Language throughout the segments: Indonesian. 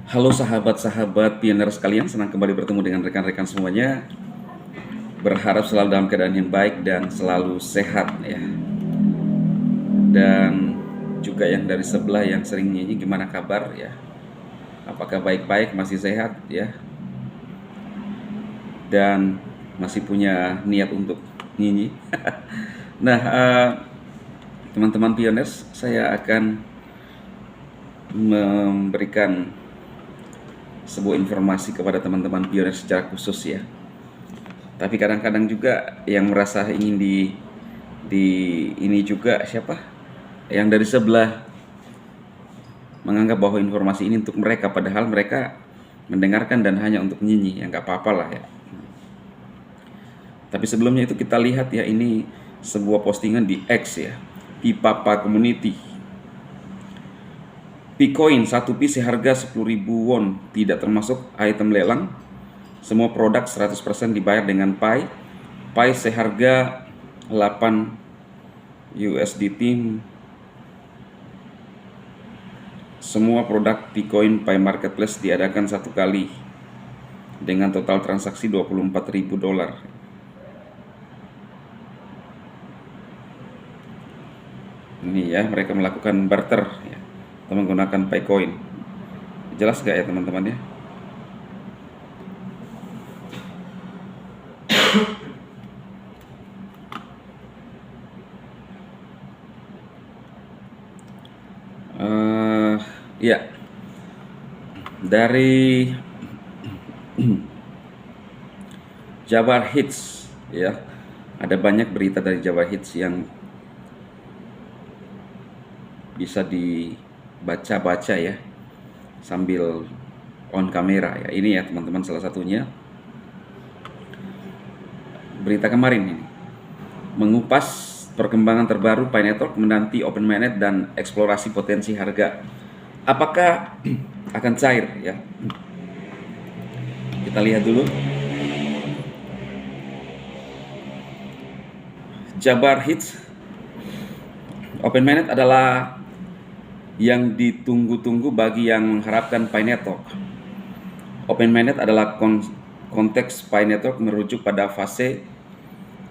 Halo sahabat-sahabat pioner sekalian, senang kembali bertemu dengan rekan-rekan semuanya. Berharap selalu dalam keadaan yang baik dan selalu sehat ya. Dan juga yang dari sebelah yang sering nyanyi, gimana kabar ya? Apakah baik-baik, masih sehat ya? Dan masih punya niat untuk nyanyi. Nah, teman-teman pioners, saya akan memberikan sebuah informasi kepada teman-teman pioner secara khusus ya. Tapi kadang-kadang juga yang merasa ingin di ini juga siapa? Yang dari sebelah menganggap bahwa informasi ini untuk mereka, padahal mereka mendengarkan dan hanya untuk nyanyi, ya nggak apa-apa lah ya. Tapi sebelumnya itu kita lihat ya, ini sebuah postingan di X ya, Pipapa Community. Picoin 1 piece seharga 10.000 won, tidak termasuk item lelang. Semua produk 100% dibayar dengan Pi. Pi seharga 8 USDT. Semua produk Picoin Pi Marketplace diadakan satu kali dengan total transaksi $24.000. Ini ya, mereka melakukan barter ya, atau menggunakan Picoin. Jelas gak ya teman-teman ya? Ya, dari Jabar Hits ya, ada banyak berita dari Jabar Hits yang bisa dibaca-baca ya sambil on kamera ya. Ini ya teman-teman, salah satunya berita kemarin ini mengupas perkembangan terbaru Pi Network menanti open mainnet dan eksplorasi potensi harga. Apakah akan cair ya? Kita lihat dulu. Jabar Hits, open mainnet adalah yang ditunggu-tunggu bagi yang mengharapkan Pi Network. Open mainnet adalah konteks Pi Network merujuk pada fase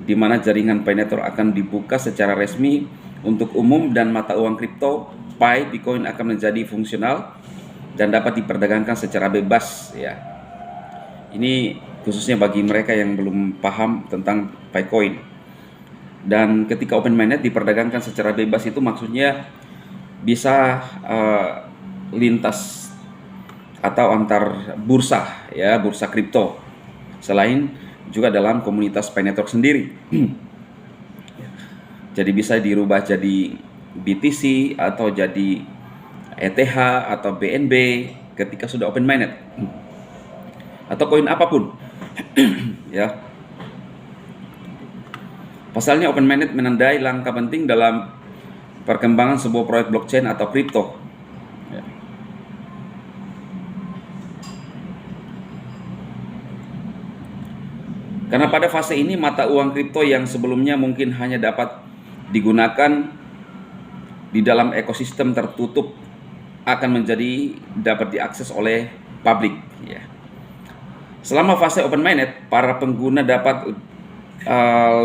di mana jaringan Pi Network akan dibuka secara resmi untuk umum dan mata uang kripto Pi Bitcoin akan menjadi fungsional dan dapat diperdagangkan secara bebas ya. Ini khususnya bagi mereka yang belum paham tentang Bitcoin. Dan ketika open mainnet diperdagangkan secara bebas itu maksudnya bisa lintas atau antar bursa ya, bursa kripto. Selain juga dalam komunitas Pi Network sendiri. Jadi bisa dirubah jadi BTC atau jadi ETH atau BNB ketika sudah open mainnet. Atau koin apapun. Ya. Pasalnya open mainnet menandai langkah penting dalam perkembangan sebuah proyek blockchain atau kripto. Ya. Karena pada fase ini mata uang kripto yang sebelumnya mungkin hanya dapat digunakan di dalam ekosistem tertutup akan menjadi dapat diakses oleh publik ya. Selama fase open mainnet, para pengguna dapat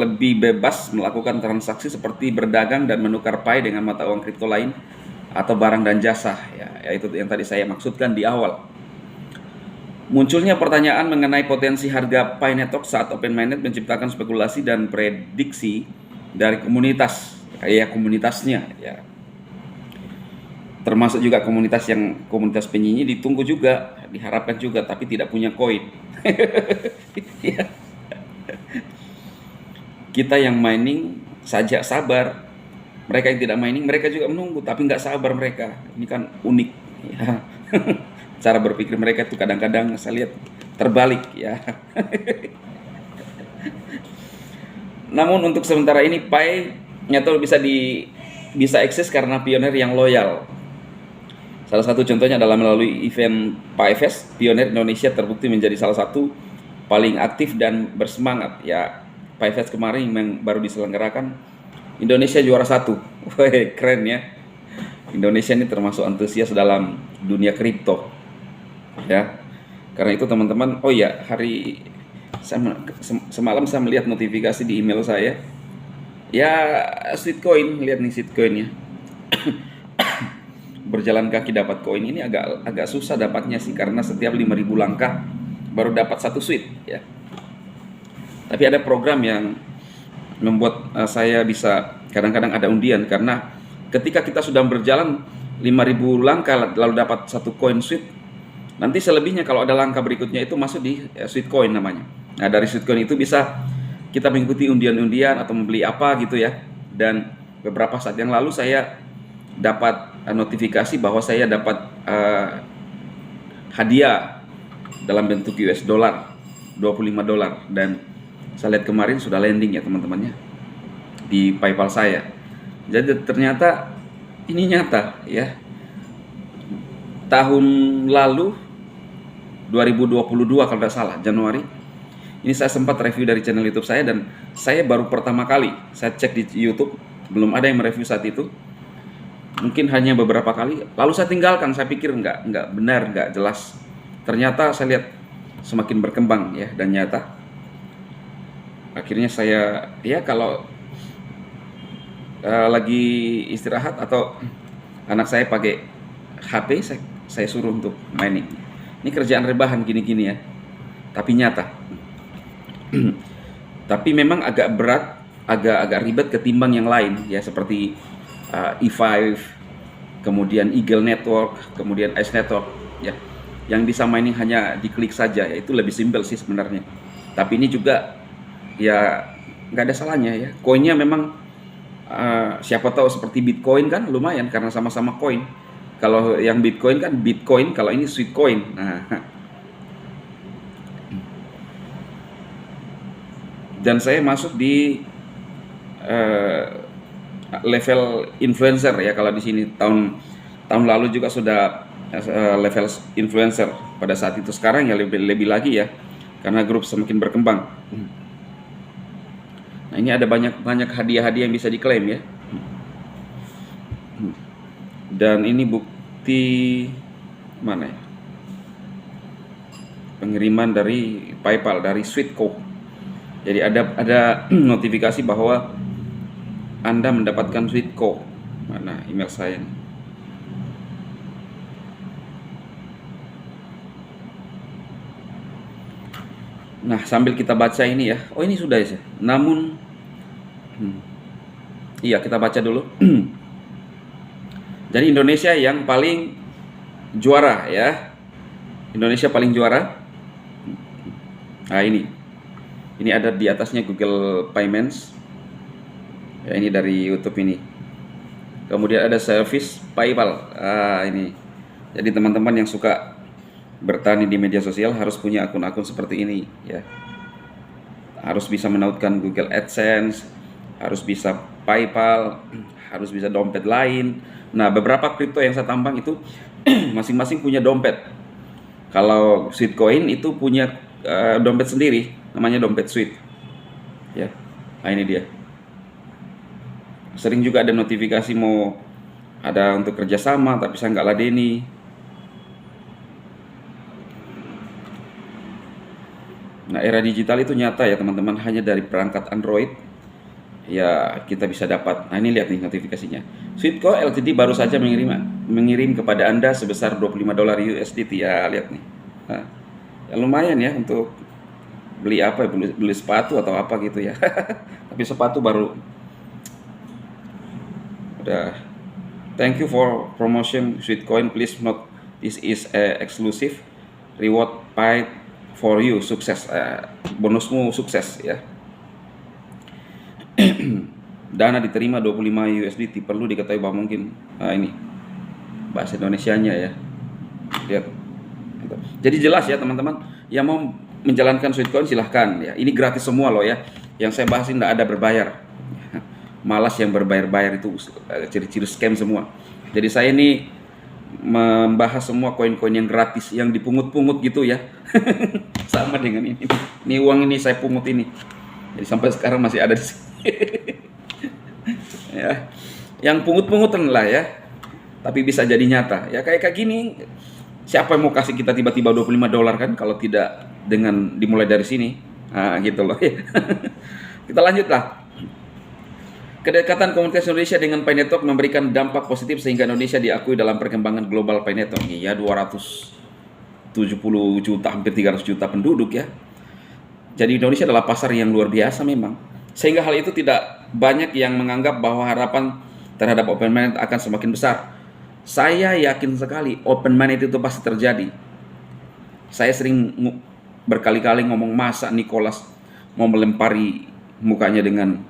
lebih bebas melakukan transaksi seperti berdagang dan menukar Pi dengan mata uang kripto lain atau barang dan jasa ya, yaitu yang tadi saya maksudkan di awal. Munculnya pertanyaan mengenai potensi harga Pi Network saat open mainnet menciptakan spekulasi dan prediksi dari komunitasnya ya. Termasuk juga komunitas penyanyi ditunggu juga, diharapkan juga, tapi tidak punya koin. Ya. Kita yang mining saja sabar, mereka yang tidak mining mereka juga menunggu, tapi nggak sabar mereka. Ini kan unik ya. Cara berpikir mereka itu kadang-kadang saya lihat terbalik ya. Namun untuk sementara ini Pi Network bisa eksis karena pioner yang loyal. Salah satu contohnya adalah melalui event Pi Fest, pioner Indonesia terbukti menjadi salah satu paling aktif dan bersemangat ya. Pi Fest kemarin yang baru diselenggarakan, Indonesia juara 1. Wih, keren ya. Indonesia ini termasuk antusias dalam dunia kripto. ya. Karena itu teman-teman, oh ya, semalam saya melihat notifikasi di email saya. Ya, Sweetcoin, lihat nih Sweetcoin ya. Berjalan kaki dapat koin ini agak susah dapatnya sih, karena setiap 5.000 langkah baru dapat satu sweet ya. Tapi ada program yang membuat saya bisa kadang-kadang ada undian, karena ketika kita sudah berjalan 5.000 langkah lalu dapat satu koin sweet, nanti selebihnya kalau ada langkah berikutnya itu masuk di sweet coin namanya. Nah, dari sweet coin itu bisa kita mengikuti undian-undian atau membeli apa gitu ya. Dan beberapa saat yang lalu saya dapat notifikasi bahwa saya dapat hadiah dalam bentuk US dollar, $25, dan saya lihat kemarin sudah landing ya teman-temannya di PayPal saya. Jadi ternyata ini nyata ya. Tahun lalu 2022 kalau tidak salah, Januari, ini saya sempat review dari channel YouTube saya, dan saya baru pertama kali saya cek di YouTube, belum ada yang mereview saat itu. Mungkin hanya beberapa kali, lalu saya tinggalkan. Saya pikir nggak benar, nggak jelas. Ternyata saya lihat semakin berkembang ya, dan nyata. Akhirnya saya ya kalau lagi istirahat atau anak saya pakai HP, saya suruh untuk mining. Ini kerjaan rebahan gini-gini ya, tapi nyata. Tapi memang agak berat, agak ribet ketimbang yang lain ya, seperti E5, kemudian Eagle Network, kemudian Ice Network ya. Yang bisa mining hanya diklik saja ya, itu lebih simpel sih sebenarnya. Tapi ini juga ya nggak ada salahnya ya. Koinnya memang siapa tahu seperti Bitcoin kan lumayan karena sama-sama koin. Kalau yang Bitcoin kan Bitcoin, kalau ini Sweetcoin. Nah, dan saya masuk di level influencer ya. Kalau di sini tahun lalu juga sudah level influencer pada saat itu. Sekarang ya lebih lagi ya, karena grup semakin berkembang. Nah, ini ada banyak hadiah-hadiah yang bisa diklaim ya. Dan ini bukti mana ya? Pengiriman dari PayPal, dari Sweetco. Jadi ada notifikasi bahwa Anda mendapatkan Sweetco. Mana email saya nih. Nah, sambil kita baca ini ya. Oh, ini sudah ya. Namun iya, kita baca dulu. Jadi Indonesia yang paling juara ya. Indonesia paling juara. Nah, ini ada di atasnya Google Payments. Ya, ini dari YouTube ini. Kemudian ada service PayPal. Ini. Jadi teman-teman yang suka bertani di media sosial harus punya akun-akun seperti ini ya. Harus bisa menautkan Google AdSense, harus bisa PayPal, harus bisa dompet lain. Nah, beberapa kripto yang saya tambang itu masing-masing punya dompet. Kalau Sweetcoin itu punya dompet sendiri, namanya dompet Sweet. Ya, nah ini dia. Sering juga ada notifikasi mau ada untuk kerjasama, tapi saya nggak ladeni. Nah, era digital itu nyata ya teman-teman, hanya dari perangkat Android ya kita bisa dapat. Nah, ini lihat nih notifikasinya. Sweetco Ltd baru saja mengirim kepada Anda sebesar $25 USDT. Ya, lihat nih. Nah, ya lumayan ya untuk beli apa, beli sepatu atau apa gitu ya. Tapi sepatu baru udah. Thank you for promotion Sweetcoin. Please note this is exclusive reward paid for you. Sukses, bonusmu sukses ya. Dana diterima 25 USDT. Perlu diketahui bahwa mungkin ini bahasa Indonesianya ya. Lihat. Jadi jelas ya teman-teman, yang mau menjalankan Sweetcoin silahkan ya. Ini gratis semua loh ya. Yang saya bahas ini tidak ada berbayar. Malas yang berbayar-bayar itu ciri-ciri scam semua. Jadi saya ini membahas semua koin-koin yang gratis, yang dipungut-pungut gitu ya. Sama dengan ini. Ini uang ini saya pungut ini. Jadi sampai sekarang masih ada di sini. Ya. Yang pungut-pungutan lah ya. Tapi bisa jadi nyata. Ya kayak gini. Siapa yang mau kasih kita tiba-tiba $25 kan, kalau tidak dengan dimulai dari sini. Nah, gitu loh. Kita lanjutlah. Kedekatan komunitas Indonesia dengan Pi Network memberikan dampak positif sehingga Indonesia diakui dalam perkembangan global Pi Network. Ya, 270 juta, hampir 300 juta penduduk ya. Jadi Indonesia adalah pasar yang luar biasa memang. Sehingga hal itu tidak banyak yang menganggap bahwa harapan terhadap Open Mainnet akan semakin besar. Saya yakin sekali Open Mainnet itu pasti terjadi. Saya sering berkali-kali ngomong, masa Nicholas mau melempari mukanya dengan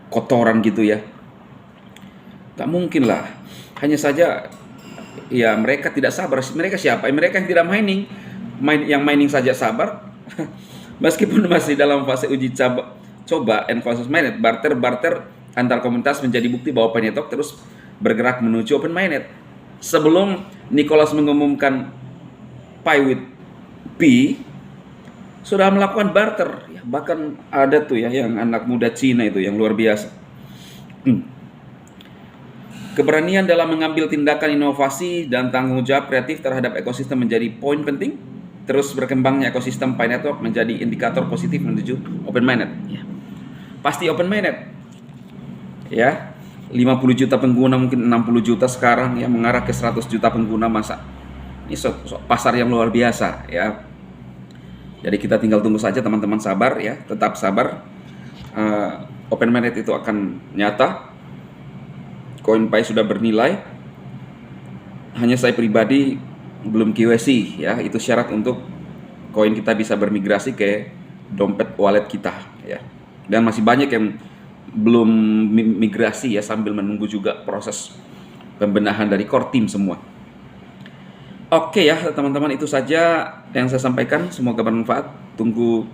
kotoran gitu ya. Gak mungkin lah. Hanya saja ya mereka tidak sabar. Mereka siapa? Mereka yang tidak mining. Yang mining saja sabar. Meskipun masih dalam fase uji coba Envasus Mainnet, barter antar komunitas menjadi bukti bahwa Pi Network terus bergerak menuju Open Mainnet. Sebelum Nicholas mengumumkan Pi with P, sudah melakukan barter. Ya, bahkan ada tuh ya yang anak muda Cina itu yang luar biasa. Keberanian dalam mengambil tindakan inovasi dan tanggung jawab kreatif terhadap ekosistem menjadi poin penting. Terus berkembangnya ekosistem Pi Network menjadi indikator positif menuju Open Mainnet. Ya. Pasti Open Mainnet. Ya, 50 juta pengguna, mungkin 60 juta sekarang ya, mengarah ke 100 juta pengguna masa. Ini pasar yang luar biasa ya. Jadi kita tinggal tunggu saja teman-teman, sabar ya, tetap sabar. Open Mainnet itu akan nyata. CoinPi sudah bernilai. Hanya saya pribadi belum KYC ya, itu syarat untuk koin kita bisa bermigrasi ke dompet wallet kita ya. Dan masih banyak yang belum migrasi ya, sambil menunggu juga proses pembenahan dari core team semua. Oke ya teman-teman, itu saja yang saya sampaikan, semoga bermanfaat. Tunggu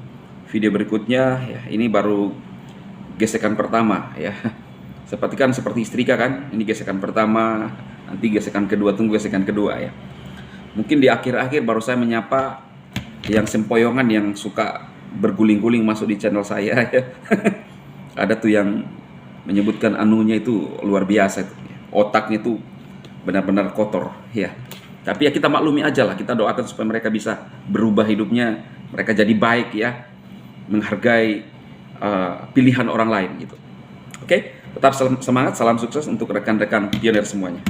video berikutnya ya. Ini baru gesekan pertama ya. Seperti istrika kan, ini gesekan pertama, nanti gesekan kedua, tunggu gesekan kedua ya. Mungkin di akhir-akhir baru saya menyapa yang sempoyongan yang suka berguling-guling masuk di channel saya ya. Ada tuh yang menyebutkan anunya itu luar biasa itu. Otaknya itu benar-benar kotor ya. Tapi ya kita maklumi aja lah, kita doakan supaya mereka bisa berubah hidupnya, mereka jadi baik ya, menghargai pilihan orang lain gitu. Oke, tetap semangat, salam sukses untuk rekan-rekan pionir semuanya.